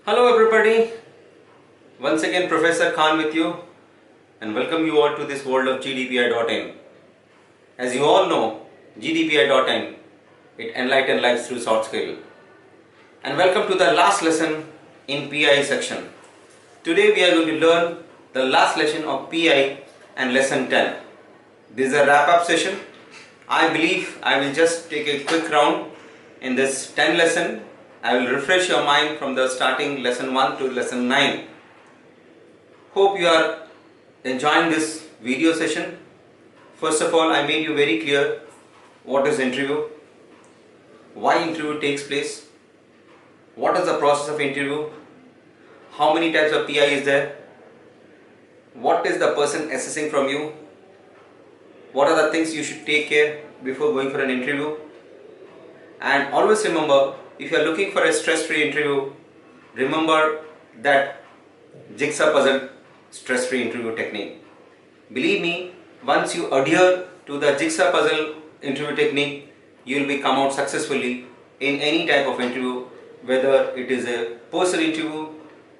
Hello everybody, once again Professor Khan with you and welcome you all to this world of GDPI.in. As you all know, GDPI.in, it enlightens lives through short scale. And welcome to the last lesson in PI section. Today we are going to learn the last lesson of PI and lesson 10. This is a wrap up session. I believe I will just take a quick round in this 10 lesson. I will refresh your mind from the starting lesson 1 to lesson 9. Hope you are enjoying this video session. First of all, I made you very clear what is interview, why interview takes place, what is the process of interview, how many types of PI is there, what is the person assessing from you, what are the things you should take care before going for an interview. And always remember, if you are looking for a stress-free interview, remember that jigsaw puzzle stress-free interview technique. Believe me, once you adhere to the jigsaw puzzle interview technique, you will be come out successfully in any type of interview, whether it is a personal interview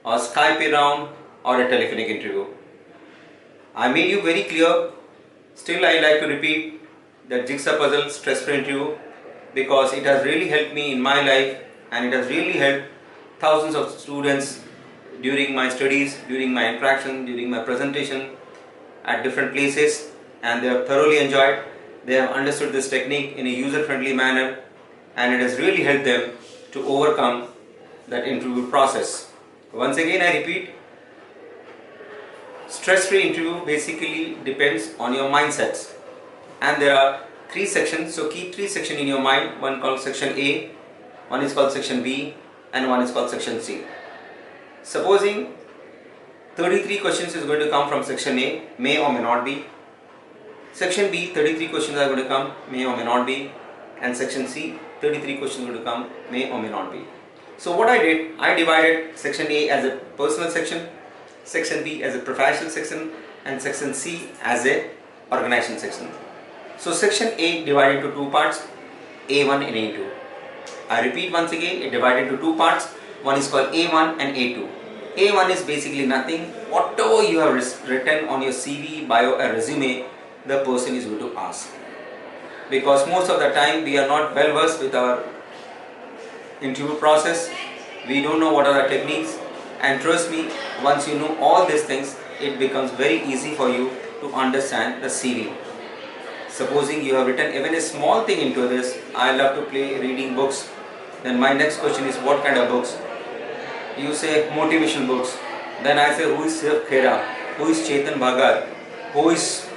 or Skype round or a telephonic interview. I made you very clear. Still, I like to repeat that jigsaw puzzle stress-free interview, because it has really helped me in my life and it has really helped thousands of students during my studies, during my interaction, during my presentation at different places, and they have thoroughly enjoyed. They have understood this technique in a user-friendly manner and it has really helped them to overcome that interview process. Once again I repeat, stress-free interview basically depends on your mindsets, and there are 3 sections, so keep 3 sections in your mind. One called section A, one is called section B, and one is called section C. Supposing 33 questions is going to come from section A, may or may not be. Section B, 33 questions are going to come, may or may not be. And section C, 33 questions are going to come, may or may not be. So what I did, I divided section A as a personal section, section B as a professional section, and section C as a organizational section. So section A divided into 2 parts, A1 and A2. I repeat once again, it divided into 2 parts. One is called A1 and A2. A1 is basically nothing. Whatever you have written on your CV, bio or resume, the person is going to ask. Because most of the time we are not well versed with our interview process. We don't know what are the techniques. And trust me, once you know all these things, it becomes very easy for you to understand the CV. Supposing you have written even a small thing into this, I love to play reading books. Then my next question is, what kind of books? You say motivational books. Then I say, who is Sir Khera? Who is Chetan Bhagat? Who is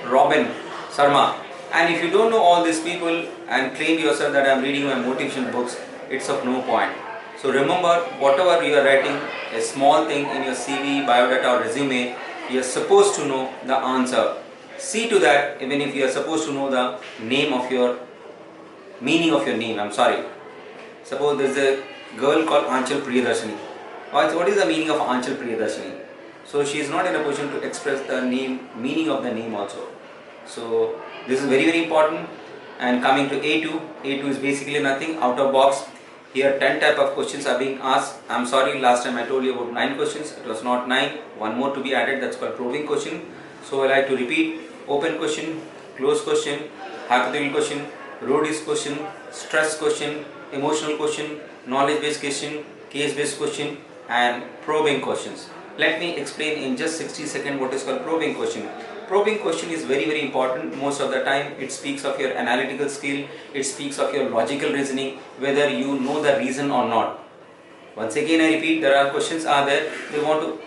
Robin Sharma? And if you don't know all these people and claim yourself that I am reading my motivation books, it's of no point. So remember, whatever you are writing, a small thing in your CV, biodata or resume, you are supposed to know the answer. See to that, even if you are supposed to know the name of your, meaning of your name, Suppose there is a girl called Anchal Priyadarshini. What is the meaning of Anchal Priyadarshini? So she is not in a position to express the name, meaning of the name also. So this is very, very important. And coming to A2, A2 is basically nothing, out of box. Here 10 type of questions are being asked. I'm sorry, last time I told you about 9 questions. It was not 9. One more to be added, that's called probing question. So I like to repeat: open question, closed question, hypothetical question, road-based question, stress question, emotional question, knowledge-based question, case-based question, and probing questions. Let me explain in just 60 seconds what is called probing question. Probing question is very, very important. Most of the time it speaks of your analytical skill, it speaks of your logical reasoning, whether you know the reason or not. Once again I repeat, there are questions are there, they want to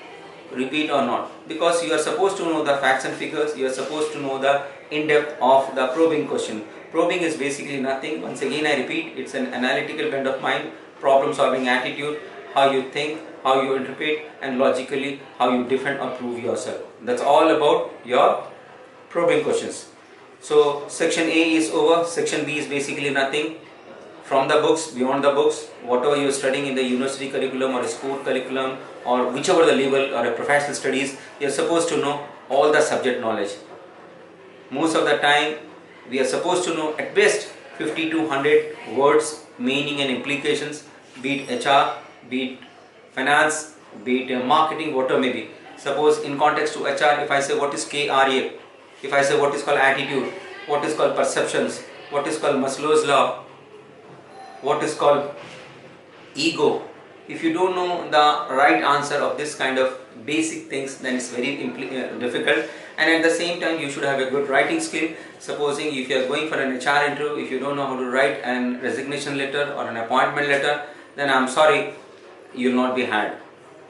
repeat or not, because you are supposed to know the facts and figures, you are supposed to know the in-depth of the probing question. Probing is basically nothing. Once again I repeat, it's an analytical bent of mind, problem solving attitude, how you think, how you interpret, and logically how you defend or prove yourself. That's all about your probing questions. So section A is over, section B is basically nothing. From the books, beyond the books, whatever you are studying in the university curriculum or a school curriculum or whichever the level or a professional studies, you are supposed to know all the subject knowledge. Most of the time we are supposed to know at best 50 to 100 words, meaning and implications, be it HR, be it finance, be it marketing, whatever may be. Suppose in context to HR, if I say what is KRA, if I say what is called attitude, what is called perceptions, what is called Maslow's law, what is called ego, if you don't know the right answer of this kind of basic things, then it's very difficult. And at the same time, you should have a good writing skill. Supposing if you are going for an HR interview, if you don't know how to write an resignation letter or an appointment letter, then I'm sorry, you will not be hired.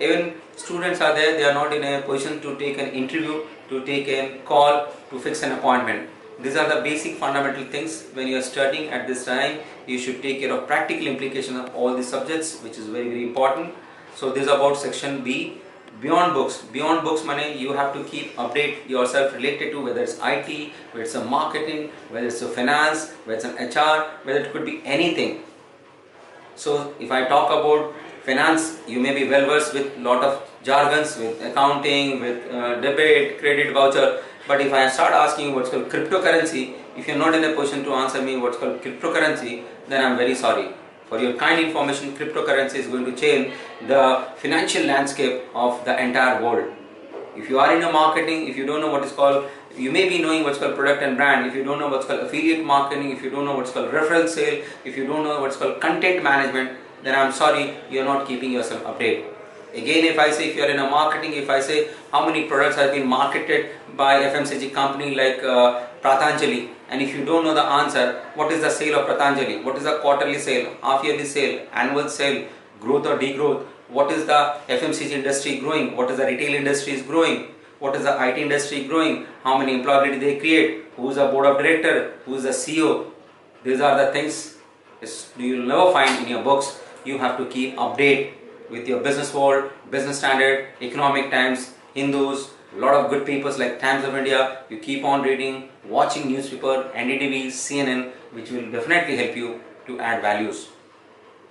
Even students are there, they are not in a position to take an interview, to take a call, to fix an appointment. These are the basic fundamental things. When you are studying at this time, you should take care of practical implication of all the subjects, which is very important. So this is about section B. Beyond books money, you have to keep update yourself related to whether it's IT, whether it's a marketing, whether it's a finance, whether it's an HR, whether it could be anything. So if I talk about finance, you may be well versed with lot of jargons, with accounting, with debit, credit, voucher. But if I start asking what's called cryptocurrency, if you're not in a position to answer me what's called cryptocurrency, then I'm very sorry. For your kind information, cryptocurrency is going to change the financial landscape of the entire world. If you are in a marketing, if you don't know what is called, you may be knowing what's called product and brand. If you don't know what's called affiliate marketing, if you don't know what's called referral sale, if you don't know what's called content management, then I'm sorry, you're not keeping yourself updated. Again, if I say if you are in a marketing, if I say how many products have been marketed by FMCG company like Patanjali, and if you don't know the answer, what is the sale of Patanjali, what is the quarterly sale, half yearly sale, annual sale, growth or degrowth, what is the FMCG industry growing, what is the retail industry is growing, what is the IT industry growing, how many employees they create, who is the board of director, who is the CEO. These are the things you will never find in your books. You have to keep update with your business world, business standard, economic times, Hindus, a lot of good papers like Times of India. You keep on reading, watching newspaper, NDTV, CNN, which will definitely help you to add values.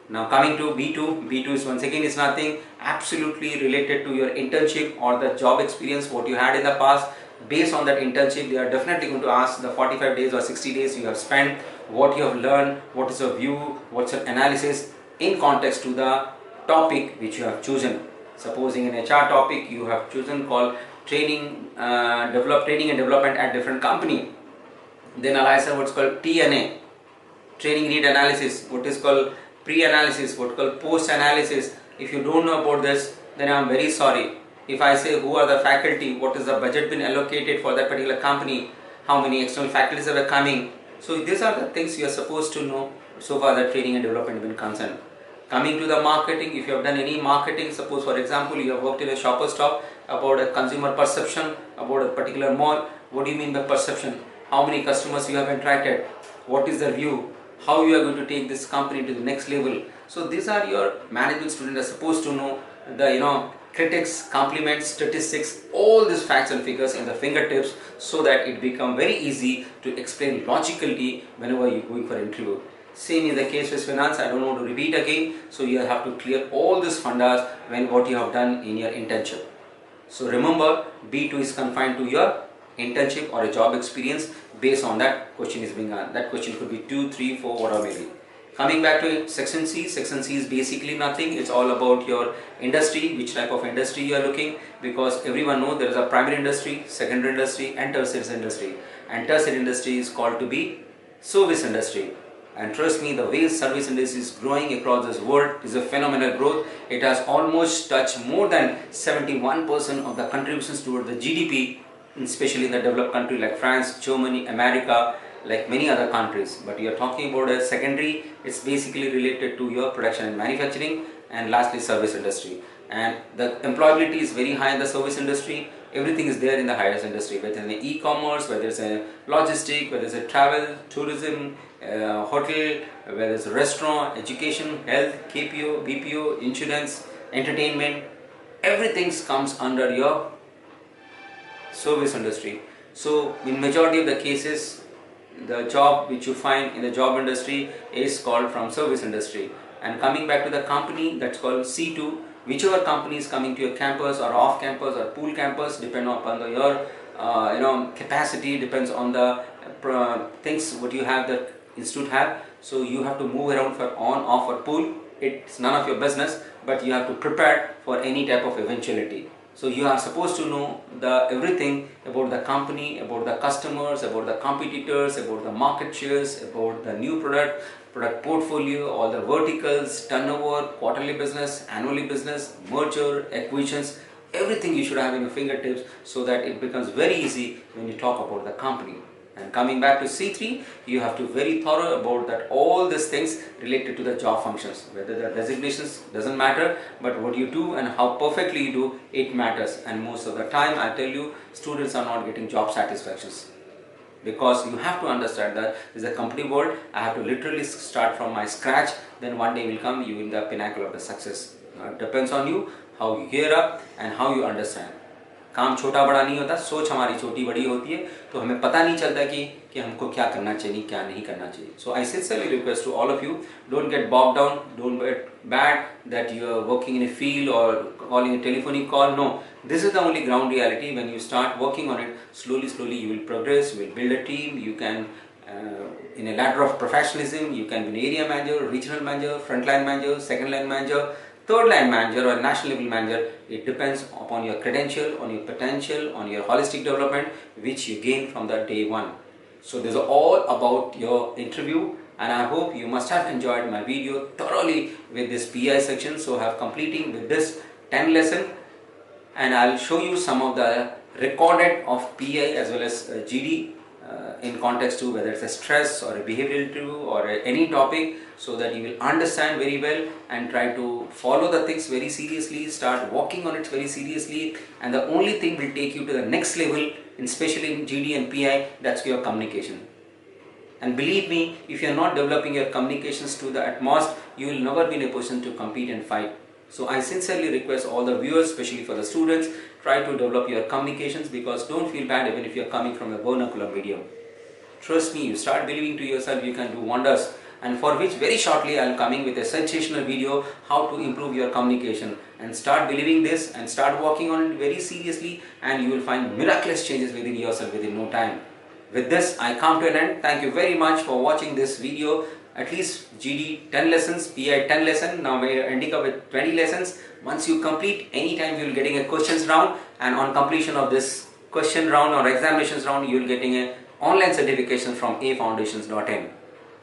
Now coming to B2, B2 is once again is nothing absolutely related to your internship or the job experience what you had in the past. Based on that internship, they are definitely going to ask the 45 days or 60 days you have spent, what you have learned, what is your view, what's your analysis in context to the topic which you have chosen. Supposing an HR topic you have chosen called training and development at different company, then analyze what's called TNA, training need analysis, what is called pre-analysis, what is called post-analysis. If you don't know about this, then I am very sorry. If I say who are the faculty, what is the budget been allocated for that particular company, how many external faculties are coming. So these are the things you are supposed to know so far the training and development has been concerned. Coming to the marketing, if you have done any marketing, suppose for example you have worked in a shopper stop about a consumer perception about a particular mall. What do you mean by perception? How many customers you have interacted? What is the view? How you are going to take this company to the next level? So these are your management students are supposed to know the critics, compliments, statistics, all these facts and figures in the fingertips, so that it become very easy to explain logically whenever you are going for interview. Same in the case with finance, I don't want to repeat again. So you have to clear all these fundas when what you have done in your internship. So remember, B2 is confined to your internship or a job experience. Based on that question is being asked. That question could be 2, 3, 4, whatever may be. Coming back to section C, section C is basically nothing. It's all about your industry, which type of industry you are looking, because everyone knows there is a primary industry, secondary industry and tertiary industry. And tertiary industry is called to be service industry. And trust me, the way service industry is growing across this world is a phenomenal growth. It has almost touched more than 71% of the contributions toward the GDP, especially in the developed country like France, Germany, America, like many other countries. But you are talking about a secondary, it's basically related to your production and manufacturing, and lastly service industry. And the employability is very high in the service industry. Everything is there in the highest industry, whether in the e-commerce, whether it's a logistic, whether it's a travel, tourism, hotel, whether it's a restaurant, education, health, KPO, BPO, insurance, entertainment, everything comes under your service industry. So in majority of the cases, the job which you find in the job industry is called from service industry. And coming back to the company, that's called C2. Whichever company is coming to your campus or off campus or pool campus, depend upon your capacity, depends on the things what you have, the institute have. So you have to move around for on, off or pool. It's none of your business, but you have to prepare for any type of eventuality. So you are supposed to know everything about the company, about the customers, about the competitors, about the market shares, about the new product portfolio, all the verticals, turnover, quarterly business, annually business, merger, acquisitions, everything you should have in your fingertips so that it becomes very easy when you talk about the company. And coming back to C3, you have to be very thorough about that all these things related to the job functions. Whether the designations doesn't matter, but what you do and how perfectly you do, it matters. And most of the time, I tell you, students are not getting job satisfactions. Because you have to understand that this is a company world. I have to literally start from my scratch. Then one day will come, you in the pinnacle of the success. It depends on you, how you gear up and how you understand. काम छोटा बड़ा नहीं होता, सोच हमारी छोटी बड़ी होती है, तो हमें पता नहीं चलता कि हमको क्या करना चाहिए, क्या नहीं करना चाहिए. So I sincerely request to all of you, don't get bogged down, don't get bad that you are working in a field or calling a telephonic call. No, this is the only ground reality. When you start working on it, slowly you will progress, you will build a team, you can in a ladder of professionalism, you can be an area manager, regional manager, frontline manager, second line manager, third line manager or national level manager. It depends upon your credential, on your potential, on your holistic development which you gain from the day one. So this is all about your interview, and I hope you must have enjoyed my video thoroughly with this PI section. So I have completing with this 10 lesson, and I'll show you some of the recorded of PI as well as GD in context to whether it's a stress or a behavioral interview or any topic, so that you will understand very well and try to follow the things very seriously, start working on it very seriously, and the only thing will take you to the next level, especially in GD and PI, that's your communication. And believe me, if you are not developing your communications to the utmost, you will never be in a position to compete and fight. So I sincerely request all the viewers, especially for the students, try to develop your communications, because don't feel bad even if you are coming from a vernacular medium. Trust me, you start believing to yourself, you can do wonders, and for which very shortly I am coming with a sensational video how to improve your communication. And start believing this and start working on it very seriously, and you will find miraculous changes within yourself within no time. With this, I come to an end. Thank you very much for watching this video. At least GD 10 lessons, PI 10 lessons. Now we are ending up with 20 lessons. Once you complete, anytime you will getting a questions round, and on completion of this question round or examinations round, you will getting a online certification from afoundations.in.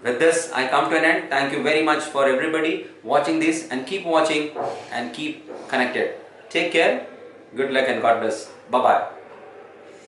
With this, I come to an end. Thank you very much for everybody watching this, and keep watching and keep connected. Take care. Good luck and God bless. Bye-bye.